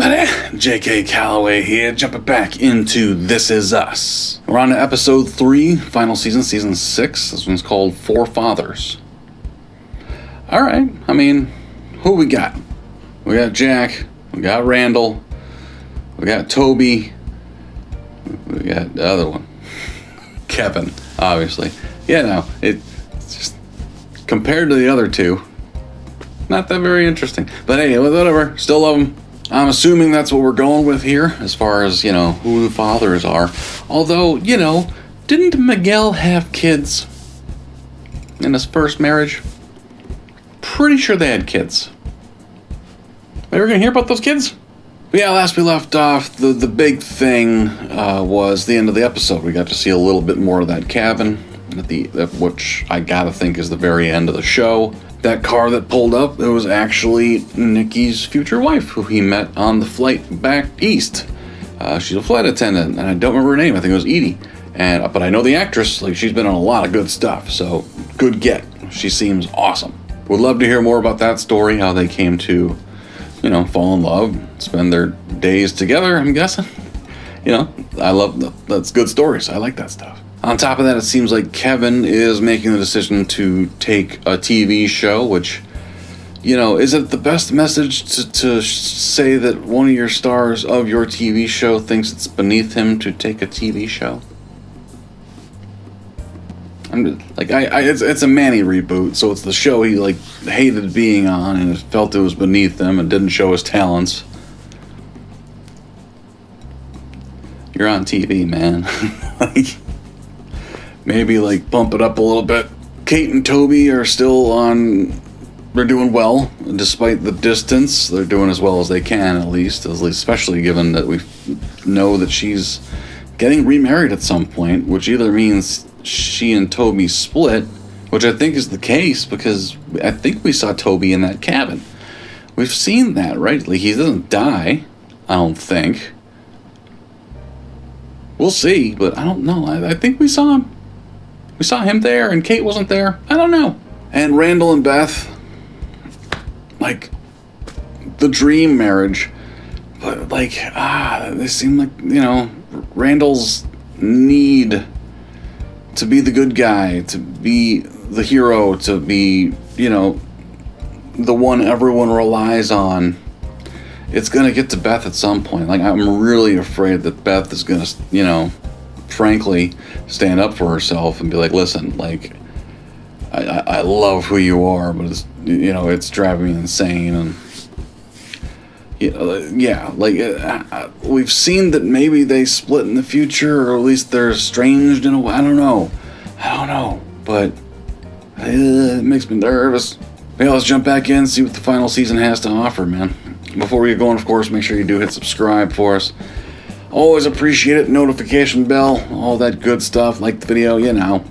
everybody? J.K. Calloway here, jumping back into This Is Us. We're on to episode 3, final season, season 6. This one's called Four Fathers. Alright, I mean, who we got? We got Jack, we got Randall, we got Toby, we got the other one. Kevin, obviously. Yeah, no, it's just, compared to the other two, not that very interesting. But hey, whatever, still love them. I'm assuming that's what we're going with here, as far as, you know, who the fathers are. Although, you know, didn't Miguel have kids in his first marriage? Pretty sure they had kids. Are we gonna hear about those kids? But yeah, last we left off, the big thing was the end of the episode. We got to see a little bit more of that cabin, which I gotta think is the very end of the show. That car that pulled up, it was actually Nikki's future wife, who he met on the flight back east. She's a flight attendant, and I don't remember her name. I think it was Edie. But I know the actress. Like, she's been on a lot of good stuff, so good get. She seems awesome. Would love to hear more about that story, how they came to, you know, fall in love, spend their days together, I'm guessing. You know, I love that's good stories. I like that stuff. On top of that, it seems like Kevin is making the decision to take a TV show, which, you know, is it the best message to say that one of your stars of your TV show thinks it's beneath him to take a TV show? I'm just, like, it's a Manny reboot, so it's the show he, like, hated being on and felt it was beneath him and didn't show his talents. You're on TV, man. Like, maybe, like, bump it up a little bit. Kate and Toby are still on. They're doing well, despite the distance. They're doing as well as they can, at least, especially given that we know that she's getting remarried at some point, which either means she and Toby split, which I think is the case, because I think we saw Toby in that cabin. We've seen that, right? Like, he doesn't die, I don't think. We'll see, but I don't know. I think we saw him. We saw him there, and Kate wasn't there. I don't know. And Randall and Beth, like, the dream marriage. But, like, they seem like, you know, Randall's need to be the good guy, to be the hero, to be, you know, the one everyone relies on. It's going to get to Beth at some point. Like, I'm really afraid that Beth is going to, you know, frankly, stand up for herself and be like, listen, like, I love who you are, but it's, you know, it's driving me insane. And, you know, yeah, like, we've seen that maybe they split in the future, or at least they're estranged in a way. I don't know, but it makes me nervous. Yeah, let's jump back in, see what the final season has to offer, man. Before we get going, of course, make sure you do hit subscribe for us. Always appreciate it. Notification bell, all that good stuff. Like the video, you know.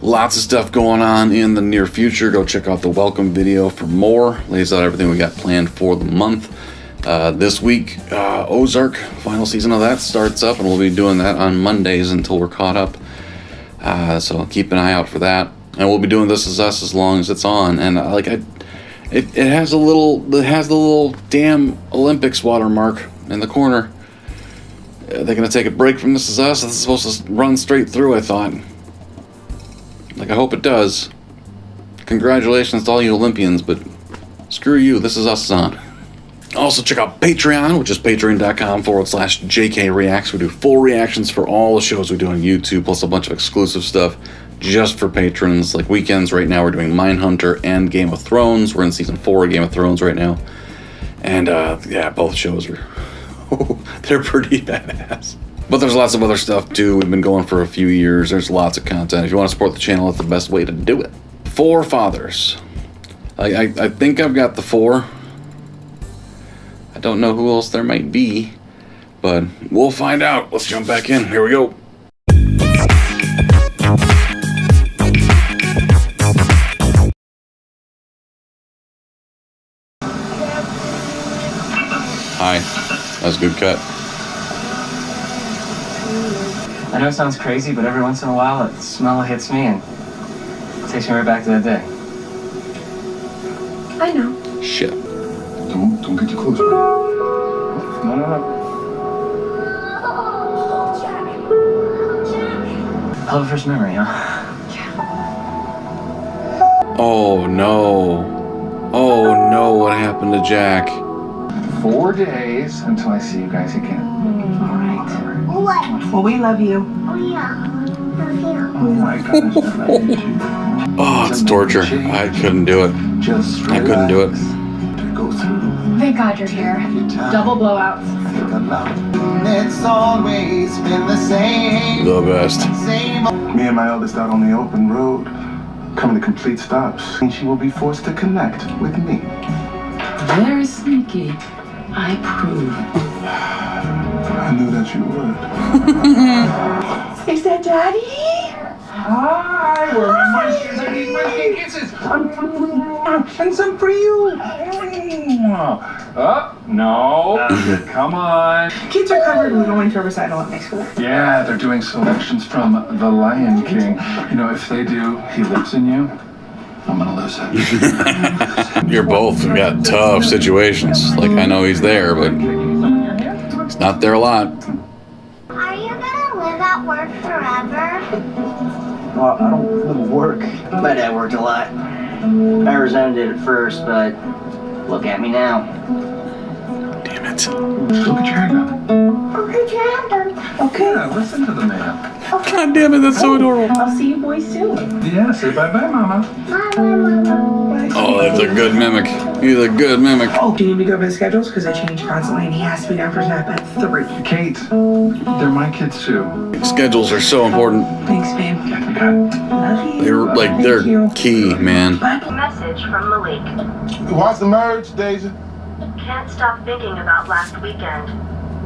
Lots of stuff going on in the near future. Go check out the welcome video for more. Lays out everything we got planned for the month. This week, Ozark, final season of that starts up, and we'll be doing that on Mondays until we're caught up. So keep an eye out for that. And we'll be doing This Is Us as long as it's on. And it has the little damn Olympics watermark in the corner. They're gonna take a break from This Is Us. This is supposed to run straight through, I thought. Like, I hope it does. Congratulations to all you Olympians, but screw you, This Is Us is on. Also, check out Patreon, which is patreon.com/JKReacts. We do full reactions for all the shows we do on YouTube, plus a bunch of exclusive stuff just for patrons. Like weekends right now, we're doing Mindhunter and Game of Thrones. We're in season 4 of Game of Thrones right now. And, yeah, both shows are... they're pretty badass. But there's lots of other stuff, too. We've been going for a few years. There's lots of content. If you want to support the channel, that's the best way to do it. Four Fathers. I think I've got the 4. I don't know who else there might be, but we'll find out. Let's jump back in. Here we go. Hi. That was a good cut. I know it sounds crazy, but every once in a while, the smell hits me and takes me right back to that day. I know. Shit. Don't get too close, bro. Hell of a first memory, huh? Oh no. Oh no, what happened to Jack? 4 days until I see you guys again. All right. Well, we love you. Oh my gosh, I love you too. Oh, it's torture. I couldn't do it. Just I couldn't do it. go through. Thank God you're here. Double blowouts. Think about it. It's always been the same. The best. Me and my eldest out on the open road, coming to complete stops. And she will be forced to connect with me. Very sneaky. I approve. I knew that you would. Is that Daddy? Hi, where are my moistures? I need my kisses. And some for you. Oh, no. Come on. Kids are covered. We're going to a recital at next school. Yeah, they're doing selections from The Lion King. You know, if they do He Lives in You, I'm gonna lose it. You're both got tough situations. Like, I know he's there, but he's not there a lot. Are you gonna live at work forever? Well, I don't live at work. My dad worked a lot. I resented it at first, but look at me now. Damn it. Look at your hair now. Okay, Brandon. Okay. Yeah, listen to the man. God damn it, that's so adorable. I'll see you boys soon. Yeah, say bye-bye, Mama. Bye, Mama. Oh, that's a good mimic. He's a good mimic. Oh, do you need me to go over the schedules? Because they change constantly, and he has to be down for nap at 3. Kate, they're my kids too. Schedules are so important. Thanks, babe. Yeah, we got it. Love you. They're like, Thank they're you. key, man. Bye. Message from Malik. Why's the merge, Daisy? Can't stop thinking about last weekend.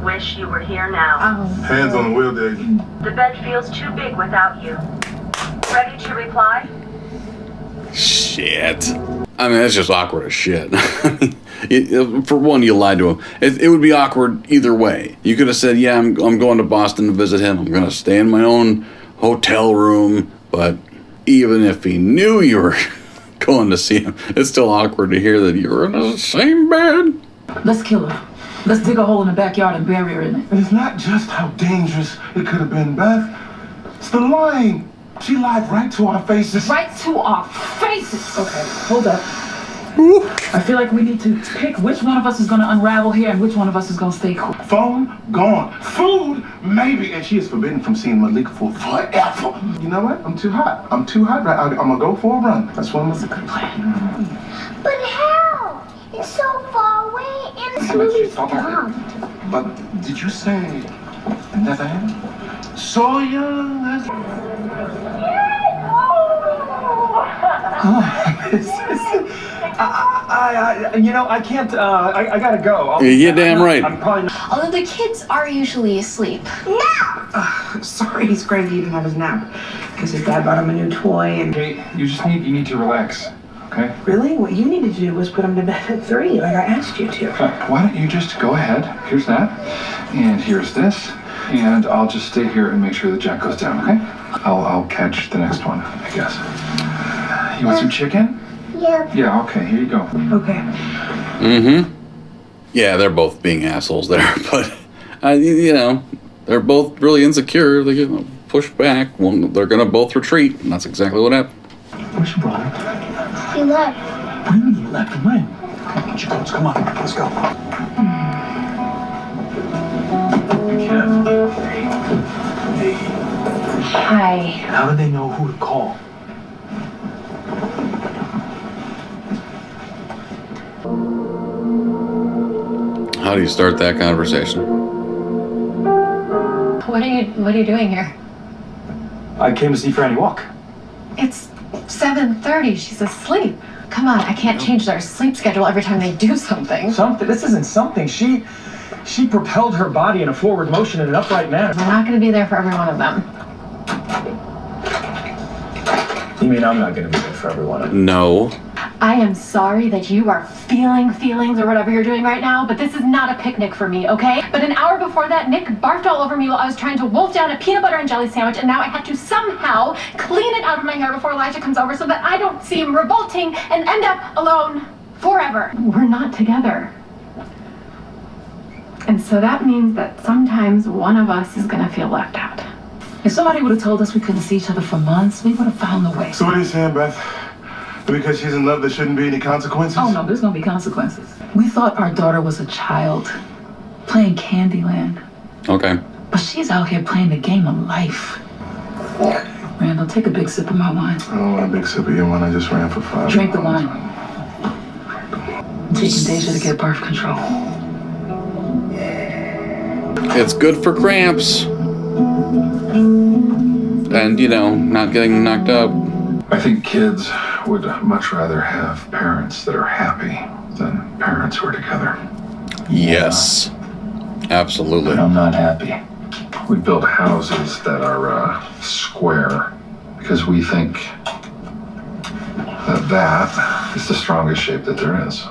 Wish you were here now. Hands on the wheel, Daisy. The bed feels too big without you. Ready to reply? Shit. I mean, that's just awkward as shit. For one, you lied to him. It would be awkward either way. You could have said, yeah, I'm going to Boston to visit him. I'm going to stay in my own hotel room. But even if he knew you were going to see him, it's still awkward to hear that you're in the same bed. Let's kill her. Let's dig a hole in the backyard and bury her in it. And it's not just how dangerous it could have been, Beth. It's the lying. She lied right to our faces. Right to our faces. Okay, hold up. I feel like we need to pick which one of us is going to unravel here and which one of us is going to stay cool. Phone gone. Food maybe, and she is forbidden from seeing Malik for forever. You know what? I'm too hot. I'm too hot right. I'm gonna go for a run. That's what I'm gonna do. But how? It's so far away and this movie's done. But did you say Netherland? Sawyer? I can't, I gotta go. You're damn right. I'm probably not. Although the kids are usually asleep. Sorry, he's cranky. He didn't have his nap. Because his dad bought him a new toy and... Kate, you need to relax, okay? Really? What you needed to do was put him to bed at 3, like I asked you to. Why don't you just go ahead? Here's that, and here's this, and I'll just stay here and make sure that Jack goes down, okay? I'll catch the next one, I guess. You want some chicken? Yeah. Yeah, okay, here you go. Okay. Mm-hmm. Yeah, they're both being assholes there, but, they're both really insecure. They get pushed back. They're going to both retreat, and that's exactly what happened. Where's your brother? He left. What do you mean you left him when? Get your coats, come on, let's go. Hey. Hi. How do they know who to call? How do you start that conversation? What are you doing here? I came to see Franny walk. It's 7:30. She's asleep. Come on, I can't change their sleep schedule every time they do something. Something? This isn't something. She propelled her body in a forward motion in an upright manner. We're not going to be there for every one of them. You mean I'm not going to be there for everyone? No. I am sorry that you are feeling feelings or whatever you're doing right now, but this is not a picnic for me, okay? But an hour before that, Nick barfed all over me while I was trying to wolf down a peanut butter and jelly sandwich, and now I have to somehow clean it out of my hair before Elijah comes over so that I don't seem revolting and end up alone forever. We're not together. And so that means that sometimes one of us is gonna feel left out. If somebody would have told us we couldn't see each other for months, we would have found a way. So what are you saying, Beth? Because she's in love, there shouldn't be any consequences? Oh no, there's gonna be consequences. We thought our daughter was a child playing Candyland. Okay. But she's out here playing the game of life. Randall, take a big sip of my wine. I don't want a big sip of your wine. I just ran for 5 Drink the miles. wine. I'm taking Deja to get birth control. It's good for cramps. And, you know, not getting knocked up. I think kids would much rather have parents that are happy than parents who are together. Yes. Absolutely. I'm not happy. We build houses that are square because we think that is the strongest shape that there is.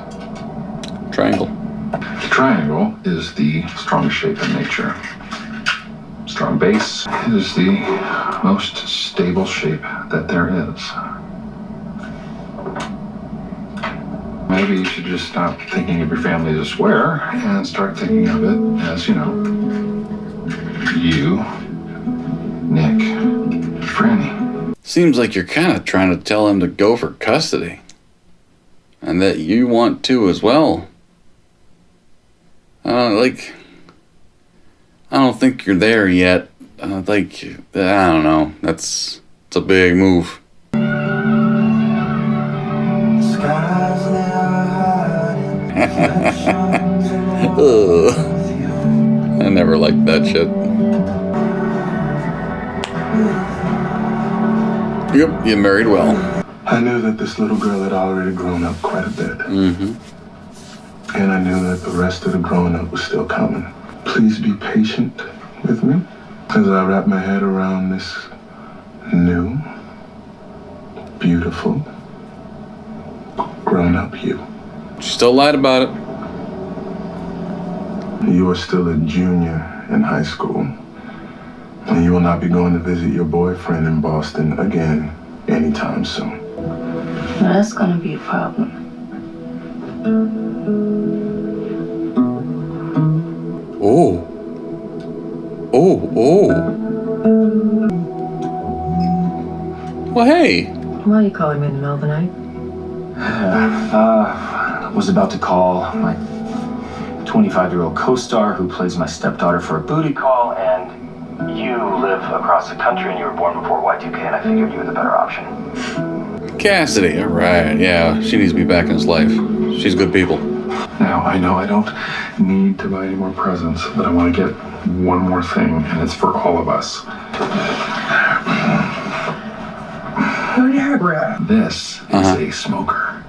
Triangle. The triangle is the strongest shape in nature. Strong base is the most stable shape that there is. Maybe you should just stop thinking of your family as a square and start thinking of it as, you know, you, Nick, Franny. Seems like you're kind of trying to tell him to go for custody. And that you want to as well. I don't think you're there yet. I don't know. It's a big move. Ugh. I never liked that shit. Yep, you married well. I knew that this little girl had already grown up quite a bit. Mm-hmm. And I knew that the rest of the growing up was still coming. Please be patient with me as I wrap my head around this new, beautiful, grown-up you. She still lied about it. You are still a junior in high school. And you will not be going to visit your boyfriend in Boston again anytime soon. That's gonna be a problem. Oh. Well, hey. Why are you calling me in the middle of the night? Was about to call my 25-year-old co-star who plays my stepdaughter for a booty call, and you live across the country and you were born before Y2K, and I figured you were the better option. Cassidy, alright, yeah. She needs to be back in his life. She's good people. Now, I know I don't need to buy any more presents, but I want to get one more thing, and it's for all of us. This is a smoker.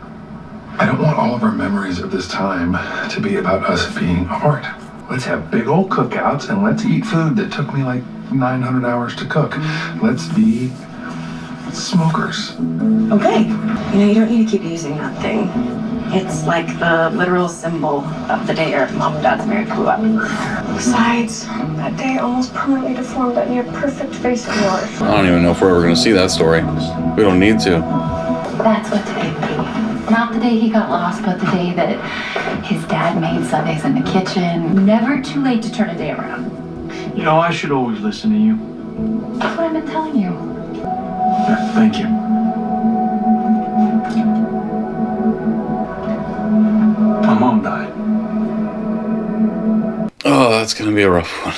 I don't want all of our memories of this time to be about us being apart. Let's have big old cookouts, and let's eat food that took me like 900 hours to cook. Let's be smokers. Okay. You know, you don't need to keep using that thing. It's like the literal symbol of the day your mom and dad's marriage blew up. Besides, that day almost permanently deformed that near perfect face of yours. I don't even know if we're ever going to see that story. We don't need to. That's what today would be. Not the day he got lost, but the day that his dad made Sundays in the kitchen. Never too late to turn a day around. You know, I should always listen to you. That's what I've been telling you. Yeah, thank you. My mom died. Oh, that's going to be a rough one.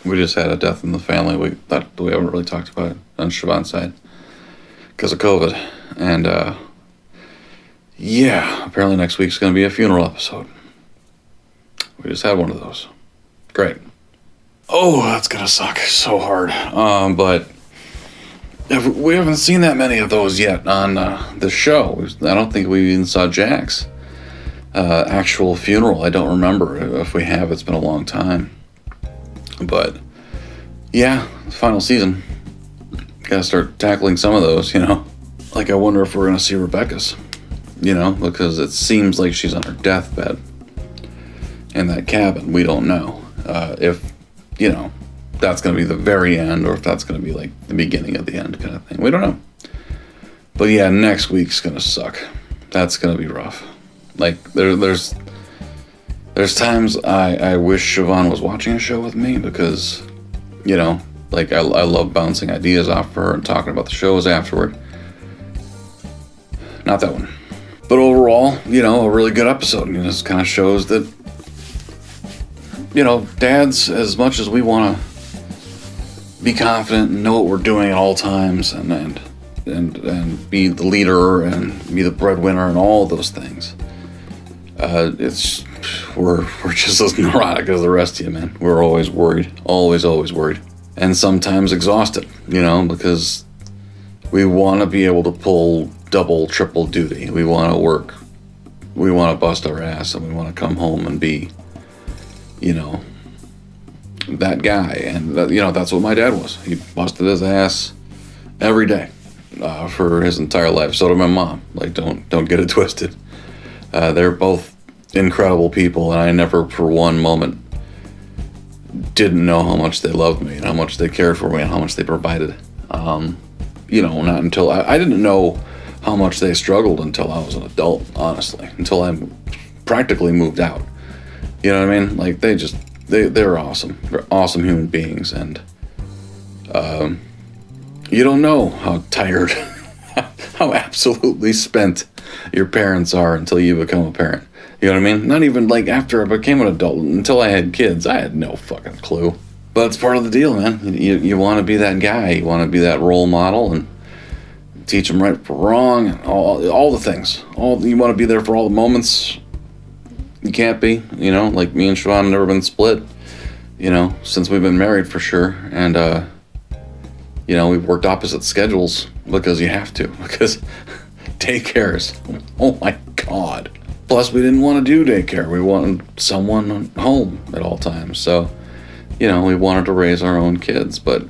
We just had a death in the family. We haven't really talked about it on Siobhan's side because of COVID. And, yeah, apparently next week's going to be a funeral episode. We just had one of those. Great. Oh, that's going to suck so hard. But we haven't seen that many of those yet on the show. I don't think we even saw Jack's actual funeral. I don't remember. If we have, it's been a long time. But, yeah, final season. Gotta start tackling some of those, you know. Like, I wonder if we're gonna see Rebecca's, you know, because it seems like she's on her deathbed in that cabin. We don't know if, you know, that's gonna be the very end or if that's gonna be like the beginning of the end kind of thing. We don't know. But yeah, next week's gonna suck. That's gonna be rough. Like, there's times I wish Siobhan was watching a show with me because, you know, like, I love bouncing ideas off her and talking about the shows afterward. Not that one. But overall, you know, a really good episode. You know, this kind of shows that, you know, dads, as much as we want to be confident and know what we're doing at all times and be the leader and be the breadwinner and all those things, we're just as neurotic as the rest of you, man. We're always worried. Always worried. And sometimes exhausted, you know, because we want to be able to pull double, triple duty. We want to work. We want to bust our ass, and we want to come home and be, you know, that guy. And you know, that's what my dad was. He busted his ass every day for his entire life. So did my mom. Like, don't get it twisted. They're both incredible people, and I never for one moment didn't know how much they loved me and how much they cared for me and how much they provided. You know, not until I didn't know how much they struggled until I was an adult, honestly, until I practically moved out. You know what I mean? Like, they're awesome. They're awesome human beings, and you don't know how tired, how absolutely spent your parents are until you become a parent. You know what I mean? Not even like after I became an adult, until I had kids, I had no fucking clue. But it's part of the deal, man. You want to be that guy. You want to be that role model and teach them right from wrong, and all the things. You want to be there for all the moments. You can't be, you know, like me and Siobhan have never been split, you know, since we've been married for sure. And, you know, we've worked opposite schedules because you have to, because daycares, oh my God. Plus, we didn't want to do daycare. We wanted someone home at all times. So, you know, we wanted to raise our own kids, but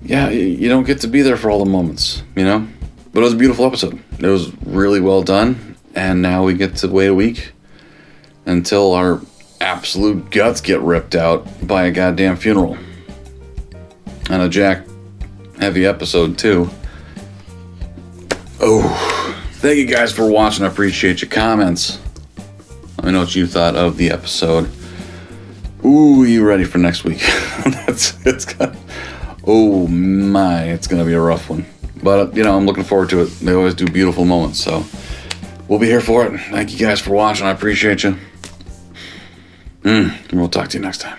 yeah, you don't get to be there for all the moments, you know? But it was a beautiful episode. It was really well done, and now we get to wait a week until our absolute guts get ripped out by a goddamn funeral. And a Jack-heavy episode, too. Oh, thank you guys for watching. I appreciate your comments. Let me know what you thought of the episode. Ooh, you ready for next week? Oh my, it's gonna be a rough one. But, you know, I'm looking forward to it. They always do beautiful moments, so we'll be here for it. Thank you guys for watching. I appreciate you. We'll talk to you next time.